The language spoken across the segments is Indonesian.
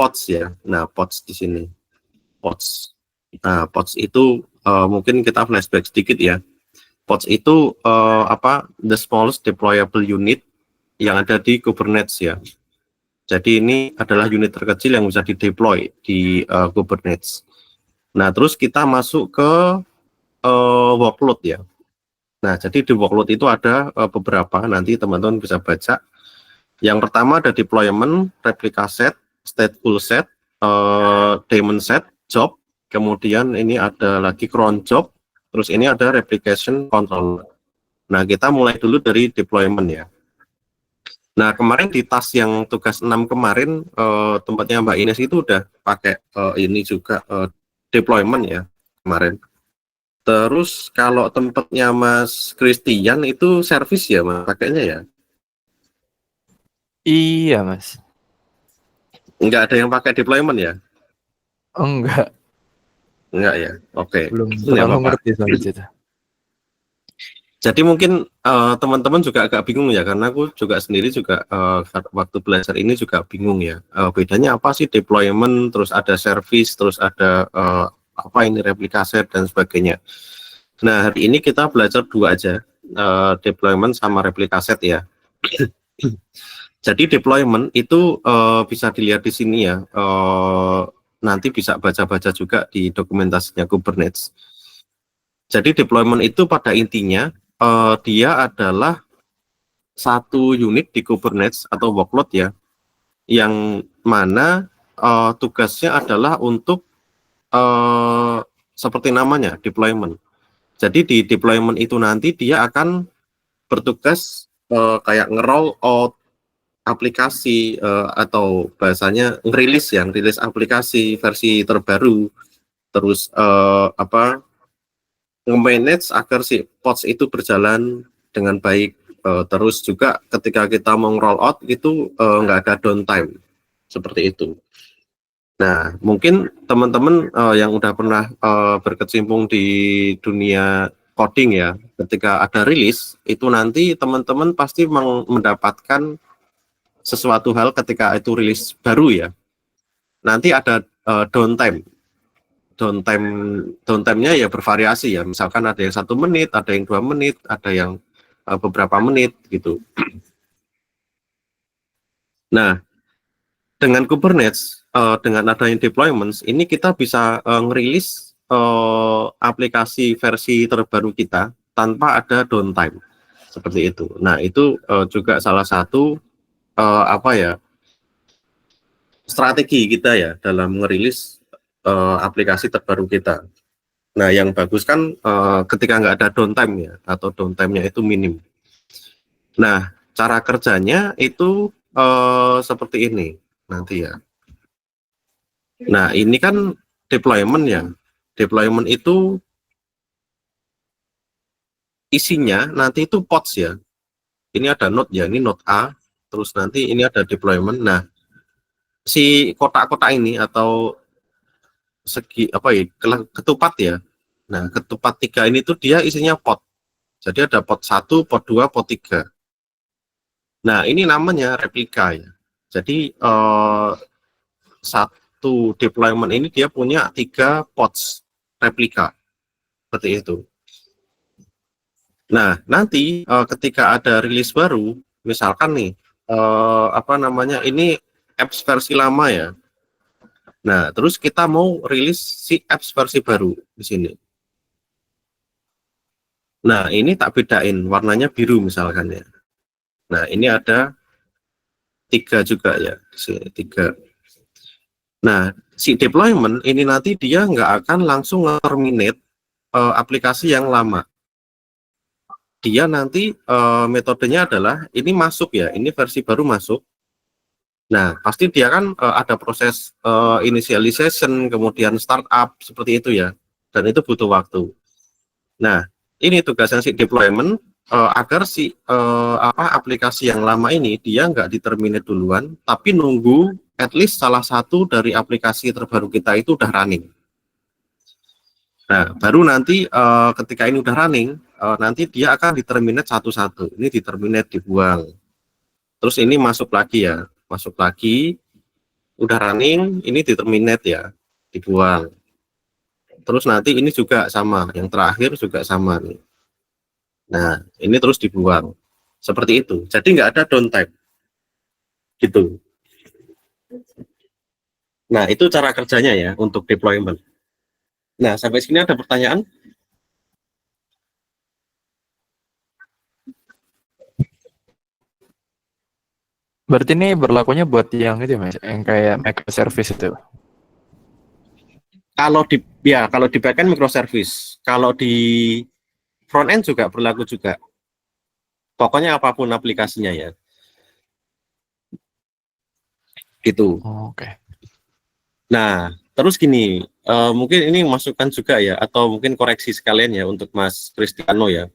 pods ya. Nah, pods di sini. Pods. Nah, pods itu mungkin kita flashback sedikit ya. Pods itu the smallest deployable unit yang ada di Kubernetes ya. Jadi ini adalah unit terkecil yang bisa dideploy di Kubernetes. Nah, terus kita masuk ke workload ya. Nah, jadi di workload itu ada beberapa, nanti teman-teman bisa baca. Yang pertama ada deployment, replica set, stateful set, daemon set, job, kemudian ini ada lagi cron job, terus ini ada replication controller. Nah, kita mulai dulu dari deployment ya. Nah, kemarin di task yang tugas 6 kemarin, tempatnya Mbak Ines itu udah pakai ini juga deployment ya kemarin. Terus kalau tempatnya Mas Christian itu service ya Mas, pakainya ya? Iya, Mas. Enggak ada yang pakai deployment ya? Oh, enggak. Enggak ya? Oke. Belum Ya, terlalu Bapak. ngerti soal itu. Jadi mungkin teman-teman juga agak bingung ya, karena aku juga sendiri juga waktu belajar ini juga bingung ya. Bedanya apa sih deployment, terus ada service, terus ada apa ini replika set dan sebagainya. Nah, hari ini kita belajar dua aja, deployment sama replika set ya. Jadi deployment itu bisa dilihat di sini ya. Nanti bisa baca-baca juga di dokumentasinya Kubernetes. Jadi deployment itu pada intinya dia adalah satu unit di Kubernetes atau workload ya, yang mana tugasnya adalah untuk seperti namanya deployment. Jadi di deployment itu nanti dia akan bertugas kayak nge-roll out aplikasi atau bahasanya ngerilis ya, rilis aplikasi versi terbaru, terus nge-manage agar si pods itu berjalan dengan baik. Terus juga ketika kita mau roll out itu nggak ada downtime seperti itu. Nah, mungkin teman-teman yang udah pernah berkecimpung di dunia coding ya, ketika ada rilis itu nanti teman-teman pasti mendapatkan sesuatu hal ketika itu rilis baru ya. Nanti ada downtime. Downtime-nya ya bervariasi ya. Misalkan ada yang 1 menit, ada yang 2 menit, ada yang beberapa menit gitu. Nah, dengan Kubernetes, dengan adanya deployments, ini kita bisa ngerilis aplikasi versi terbaru kita tanpa ada downtime, seperti itu. Nah, itu juga salah satu strategi kita ya dalam ngerilis aplikasi terbaru kita. Nah, yang bagus kan ketika nggak ada downtime ya, atau downtime-nya itu minim. Nah, cara kerjanya itu seperti ini nanti ya. Nah, ini kan deployment ya. Deployment itu isinya nanti itu pods ya. Ini ada node ya, ini node A, terus nanti ini ada deployment. Nah, si kotak-kotak ini atau segi ketupat ya. Nah, ketupat 3 ini tuh dia isinya pod. Jadi ada pod 1, pod 2, pod 3. Nah, ini namanya replika ya. Jadi satu deployment ini dia punya 3 pods replika. Seperti itu. Nah, nanti ketika ada rilis baru, misalkan nih ini apps versi lama ya. Nah, terus kita mau rilis si apps versi baru di sini. Nah, ini tak bedain, warnanya biru misalkan ya. Nah, ini ada 3 juga ya, 3. Nah, si deployment ini nanti dia nggak akan langsung terminate aplikasi yang lama. Dia nanti metodenya adalah ini masuk ya, ini versi baru masuk. Nah, pasti dia kan ada proses initialization, kemudian startup seperti itu ya, dan itu butuh waktu. Nah, ini tugasnya si deployment agar si aplikasi yang lama ini dia nggak diterminate duluan, tapi nunggu at least salah satu dari aplikasi terbaru kita itu udah running. Nah, baru nanti ketika ini udah running, nanti dia akan diterminate satu-satu. Ini diterminate, dibuang. Terus ini masuk lagi ya, masuk lagi. udah running, ini di terminate ya, dibuang. Terus nanti ini juga sama, yang terakhir juga sama nih. Nah, ini terus dibuang. Seperti itu. Jadi nggak ada downtime. Gitu. Nah, itu cara kerjanya ya untuk deployment. Nah, sampai sini ada pertanyaan? Berarti ini berlakunya buat yang itu ya, Mas, yang kayak microservice itu. Kalau di backend microservice, kalau di front end juga berlaku juga. Pokoknya apapun aplikasinya ya. Gitu. Oh, oke. Nah, terus gini, mungkin ini masukan juga ya, atau mungkin koreksi sekalian ya untuk Mas Kristiano ya.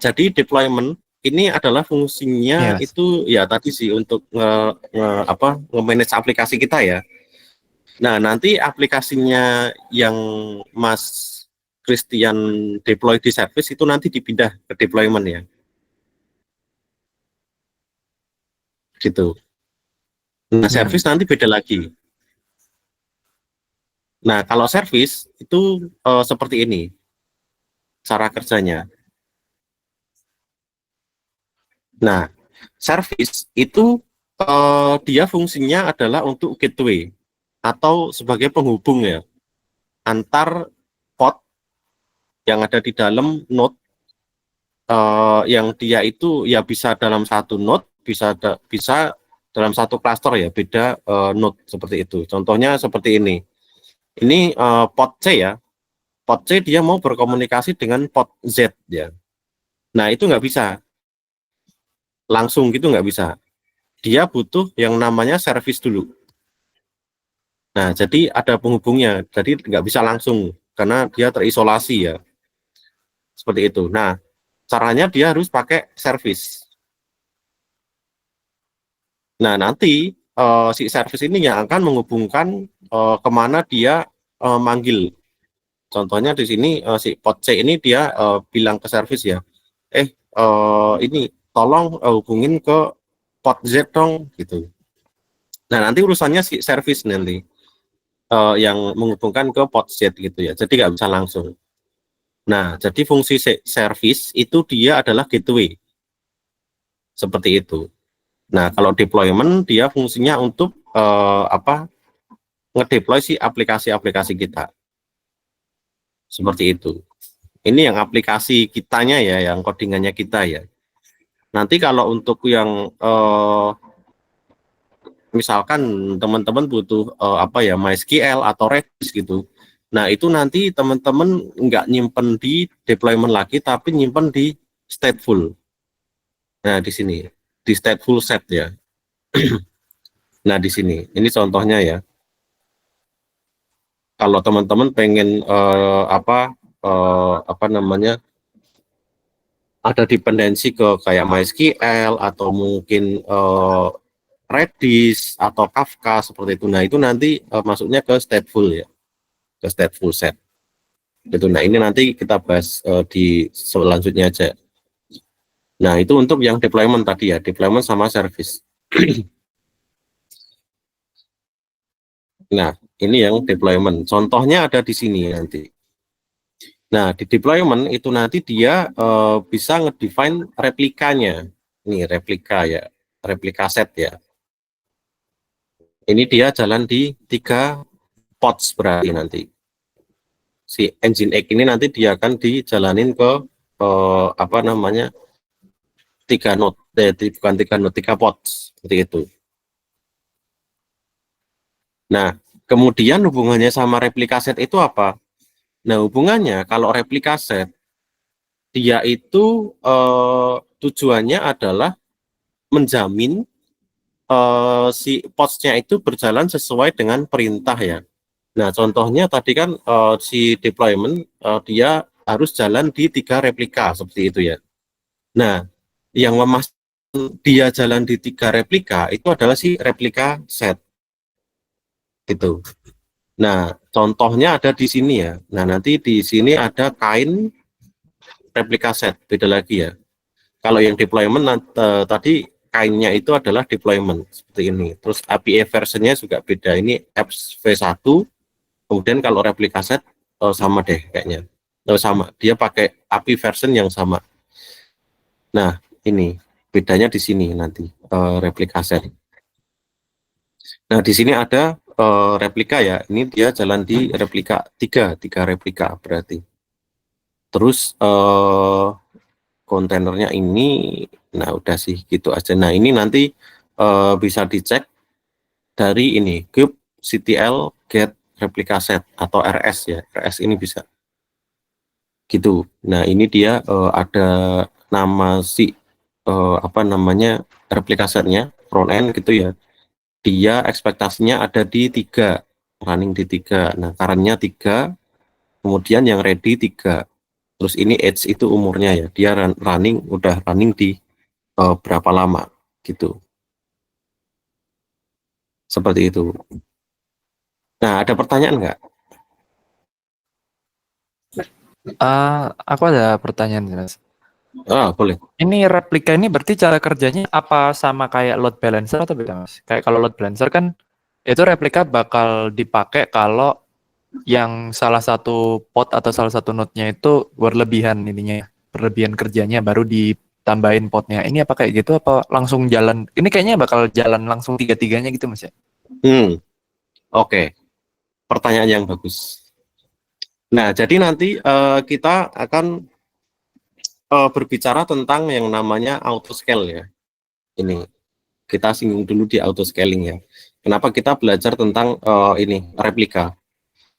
Jadi deployment ini adalah Iya, fungsinya Mas. itu ya tadi sih untuk nge-manage aplikasi kita ya. Nah, nanti aplikasinya yang Mas Christian deploy di service itu nanti dipindah ke deployment ya. Gitu. Nah, Hmm. service nanti beda lagi. Nah, kalau service itu seperti ini cara kerjanya. Nah, service itu dia fungsinya adalah untuk gateway atau sebagai penghubung ya antar pod yang ada di dalam node yang dia itu ya bisa dalam satu node, bisa dalam satu cluster ya, beda node seperti itu. Contohnya seperti ini. Ini pod C ya. Pod C dia mau berkomunikasi dengan pod Z ya. Nah, itu nggak bisa. Langsung gitu nggak bisa. Dia butuh yang namanya service dulu. Nah, jadi ada penghubungnya. Jadi nggak bisa langsung karena dia terisolasi ya. Seperti itu. Nah, caranya dia harus pakai service. Nah, nanti si service ini yang akan menghubungkan kemana dia manggil. Contohnya di sini si pod C ini dia bilang ke service ya, ini tolong hubungin ke pod Z dong, gitu. Nah, nanti urusannya si service nanti yang menghubungkan ke pod Z gitu ya. Jadi nggak bisa langsung. Nah, jadi fungsi service itu dia adalah gateway. Seperti itu. Nah, kalau deployment dia fungsinya untuk ngedeploy si aplikasi-aplikasi kita. Seperti itu. Ini yang aplikasi kitanya ya, yang codingannya kita ya. Nanti kalau untuk yang misalkan teman-teman butuh MySQL atau Redis gitu. Nah, itu nanti teman-teman nggak nyimpen di deployment lagi, tapi nyimpen di stateful. Nah, di sini di stateful set ya. Nah, di sini ini contohnya ya. Kalau teman-teman pengen apa namanya, ada dependensi ke kayak MySQL atau mungkin Redis atau Kafka seperti itu. Nah, itu nanti masuknya ke stateful ya, ke stateful set. Gitu. Nah, ini nanti kita bahas di selanjutnya aja. Nah, itu untuk yang deployment tadi ya, deployment sama service. Nah, ini yang deployment. Contohnya ada di sini nanti. Nah, di deployment itu nanti dia bisa ngedefine replikanya. Ini replika ya, replika set ya. Ini dia jalan di 3 pods berarti nanti. Si Nginx ini nanti dia akan dijalanin ke apa namanya, 3 node, bukan 3 node, 3 pods seperti itu. Nah, kemudian hubungannya sama replika set itu apa? Nah, hubungannya kalau replika set dia itu tujuannya adalah menjamin si podsnya itu berjalan sesuai dengan perintah ya. Nah, contohnya tadi kan si deployment dia harus jalan di 3 replika seperti itu ya. Nah, yang memastikan dia jalan di 3 replika itu adalah si replika set gitu. Nah, contohnya ada di sini ya. Nah, nanti di sini ada kain replika set, beda lagi ya. Kalau yang deployment tadi kainnya itu adalah deployment seperti ini. Terus API versionnya juga beda. Ini apps V1. Kemudian kalau replika set sama deh kayaknya. Sama. Dia pakai API version yang sama. Nah, ini bedanya di sini nanti replika set. Nah, di sini ada replika ya. Ini dia jalan di replika 3 replika berarti. Terus kontainernya ini, nah udah sih gitu aja. Nah, ini nanti bisa dicek dari ini kubectl get replica set atau RS ya. RS ini bisa gitu. Nah, ini dia ada nama si apa namanya replika setnya front end gitu ya. Dia ekspektasinya ada di 3, running di 3. Nah, current-nya 3, kemudian yang ready 3. Terus ini age itu umurnya ya, dia udah running di berapa lama gitu. Seperti itu. Nah, ada pertanyaan nggak? Aku ada pertanyaan, Mas. Boleh. Ini replika ini berarti cara kerjanya apa sama kayak load balancer atau beda, Mas? Kayak kalau load balancer kan itu replika bakal dipakai kalau yang salah satu pot atau salah satu node-nya itu berlebihan ininya, berlebihan kerjanya baru ditambahin potnya. Ini apa kayak gitu apa langsung jalan? Ini kayaknya bakal jalan langsung tiga-tiganya gitu, Mas ya? Oke. Pertanyaan yang bagus. Nah, jadi nanti kita akan berbicara tentang yang namanya auto scale ya. Ini kita singgung dulu di auto scaling ya. Kenapa kita belajar tentang ini replika?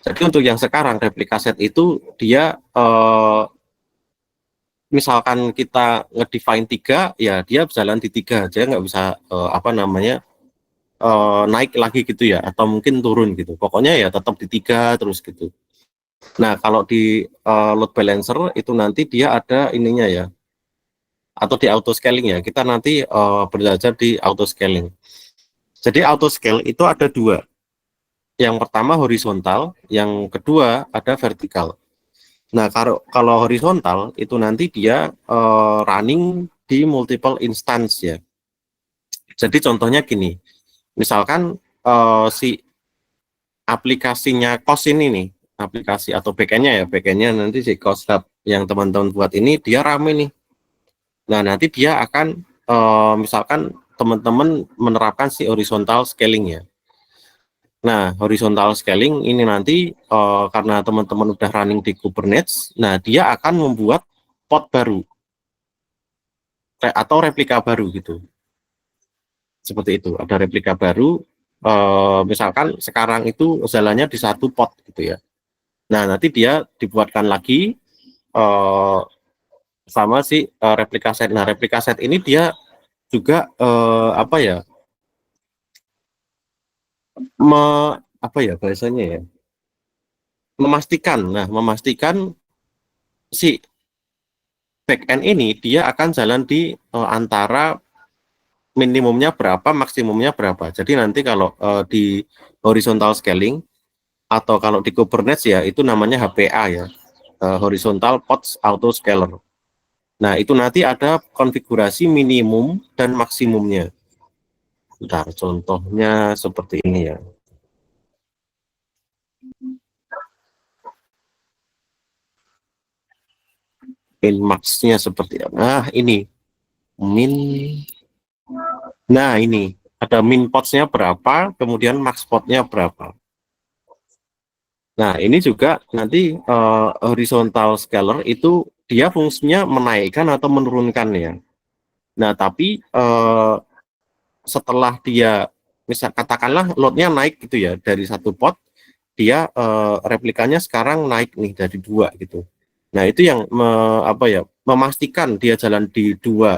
Jadi untuk yang sekarang replika set itu dia misalkan kita ngedefine 3, ya dia jalan di 3 aja, nggak bisa apa namanya naik lagi gitu ya, atau mungkin turun gitu. Pokoknya ya tetap di 3 terus gitu. Nah, kalau di load balancer itu nanti dia ada ininya ya, atau di auto scaling ya. Kita nanti belajar di auto scaling. Jadi auto scale itu ada 2. Yang pertama horizontal, yang kedua ada vertikal. Nah, kalau horizontal itu nanti dia running di multiple instance ya. Jadi contohnya gini, misalkan si aplikasinya COS ini nih, aplikasi atau backend-nya ya, backend-nya nanti si COS Hub yang teman-teman buat ini dia rame nih. Nah, nanti dia akan misalkan teman-teman menerapkan si horizontal scaling ya. Nah, horizontal scaling ini nanti karena teman-teman udah running di Kubernetes, nah dia akan membuat pod baru atau replika baru gitu. Seperti itu, ada replika baru, misalkan sekarang itu jalannya di satu pod gitu ya. Nah, nanti dia dibuatkan lagi sama si replika set. Nah, replika set ini dia juga apa ya? Me, apa ya bahasanya ya? Memastikan. Nah, memastikan si backend ini dia akan jalan di antara minimumnya berapa, maksimumnya berapa. Jadi nanti kalau di horizontal scaling atau kalau di Kubernetes ya itu namanya HPA ya, horizontal pods auto scaler. Nah, itu nanti ada konfigurasi minimum dan maksimumnya. Bentar, contohnya seperti ini ya. Min max-nya seperti apa? Nah, ini min. Nah, ini ada min pods-nya berapa, kemudian max pod-nya berapa. Nah, ini juga nanti horizontal scaler itu dia fungsinya menaikkan atau menurunkan ya. Nah, tapi setelah dia misal katakanlah load-nya naik gitu ya dari satu pod, dia replikanya sekarang naik nih dari 2 gitu. Nah, itu yang apa ya, memastikan dia jalan di 2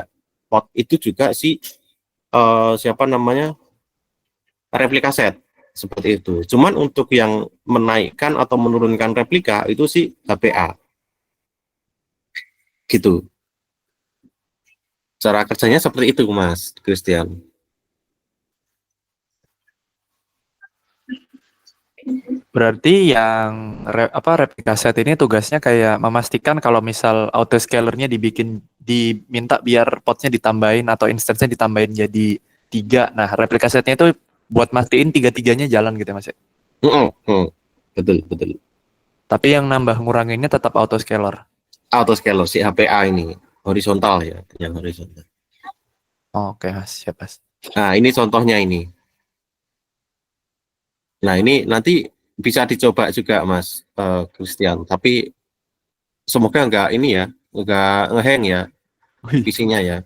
pod itu juga si siapa namanya replika set seperti itu. Cuman untuk yang menaikkan atau menurunkan replika itu si HPA gitu. Cara kerjanya seperti itu, Mas Christian. Berarti yang replika set ini tugasnya kayak memastikan kalau misal autoscalernya diminta biar potnya ditambahin atau instance-nya ditambahin jadi 3. Nah, replika setnya itu buat mastiin tiga-tiganya jalan gitu ya, Mas. Mm-mm, mm. Betul, betul. Tapi yang nambah nguranginnya tetap autoscaler. Autoscaler si HPA ini horizontal ya, yang horizontal. Oke, Mas, siap, Mas. Nah, ini contohnya ini. Nah, ini nanti bisa dicoba juga, Mas Christian. Tapi semoga nggak ini ya, nggak ngehang ya Wih. PC-nya ya.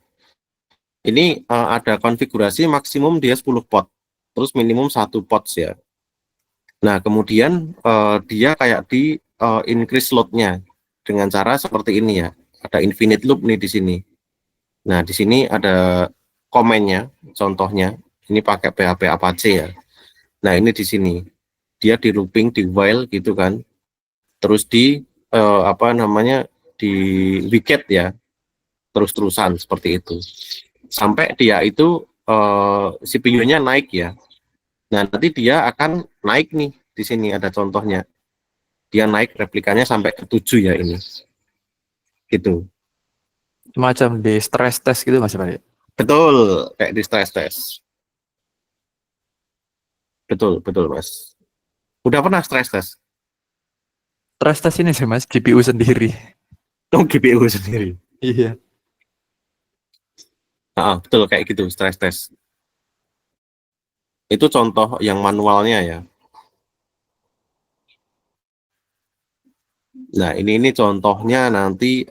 Ini ada konfigurasi maksimum dia 10 pot, terus minimum 1 pot ya. Nah, kemudian dia kayak di increase load-nya dengan cara seperti ini ya. Ada infinite loop nih di sini. Nah, di sini ada komennya, contohnya. Ini pakai PHP Apache ya. Nah, ini di sini. Dia di looping, di while gitu kan. Terus di apa namanya, di wicket ya. Terus-terusan seperti itu. Sampai dia itu CPU-nya naik ya. Nah, nanti dia akan naik nih. Di sini ada contohnya. Dia naik replikanya sampai ke 7 ya ini. Gitu. Semacam di stress test gitu, Mas, Pak. Betul, kayak di stress test. Betul, betul, Mas. Udah pernah stress test? Stress test ini sih, Mas, GPU sendiri. Oh, GPU sendiri. Iya. Betul kayak gitu, stress test. Itu contoh yang manualnya ya. Nah, ini contohnya nanti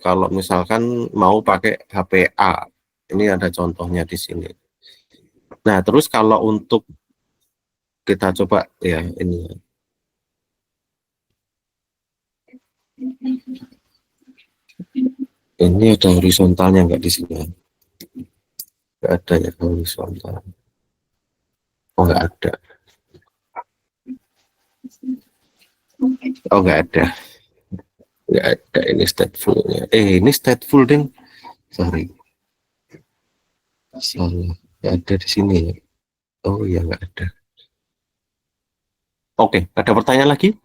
kalau misalkan mau pakai HPA. Ini ada contohnya di sini. Nah, terus kalau untuk kita coba ya ini. Ini ada horizontalnya nggak di sini? Nggak ada ya horizontal. Oh, nggak ada. Oh, nggak ada. Nggak ada ini stateful-nya. Ini stateful ding. Sorry. Salah. Nggak ada di sini ya. Oh ya, nggak ada. Oke, ada pertanyaan lagi?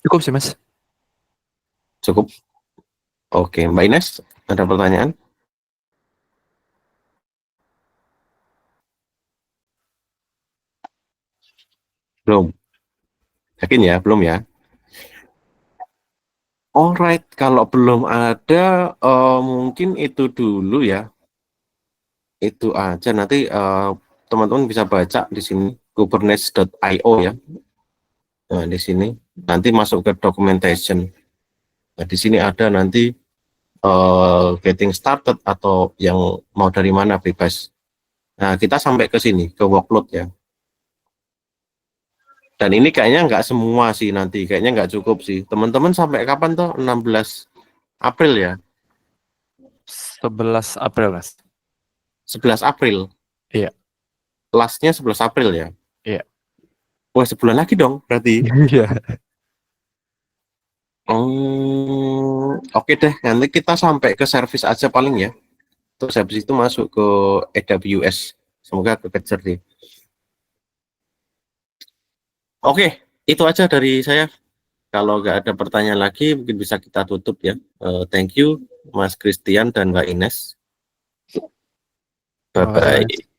Cukup sih, Mas. Cukup. Oke, Mbak Ines, ada pertanyaan? Belum. Yakin ya, belum ya? Alright, kalau belum ada, mungkin itu dulu ya. Itu aja. Nanti teman-teman bisa baca di sini kubernetes.io ya. Nah, di sini nanti masuk ke documentation. Nah, di sini ada nanti getting started atau yang mau dari mana bebas. Nah, kita sampai ke sini, ke workload ya. Dan ini kayaknya nggak semua sih nanti, kayaknya nggak cukup sih. Teman-teman sampai kapan tuh? 16 April ya? 11 April, Mas. 11 April. Iya. Lastnya 11 April ya? Iya. Wah, sebulan lagi dong berarti. Iya. Oke deh, nanti kita sampai ke service aja paling ya. Terus habis itu masuk ke AWS. Semoga kekejar deh. Oke, itu aja dari saya. Kalau nggak ada pertanyaan lagi, mungkin bisa kita tutup ya. Thank you, Mas Christian dan Mbak Ines. Terima kasih, Mas. Bye-bye.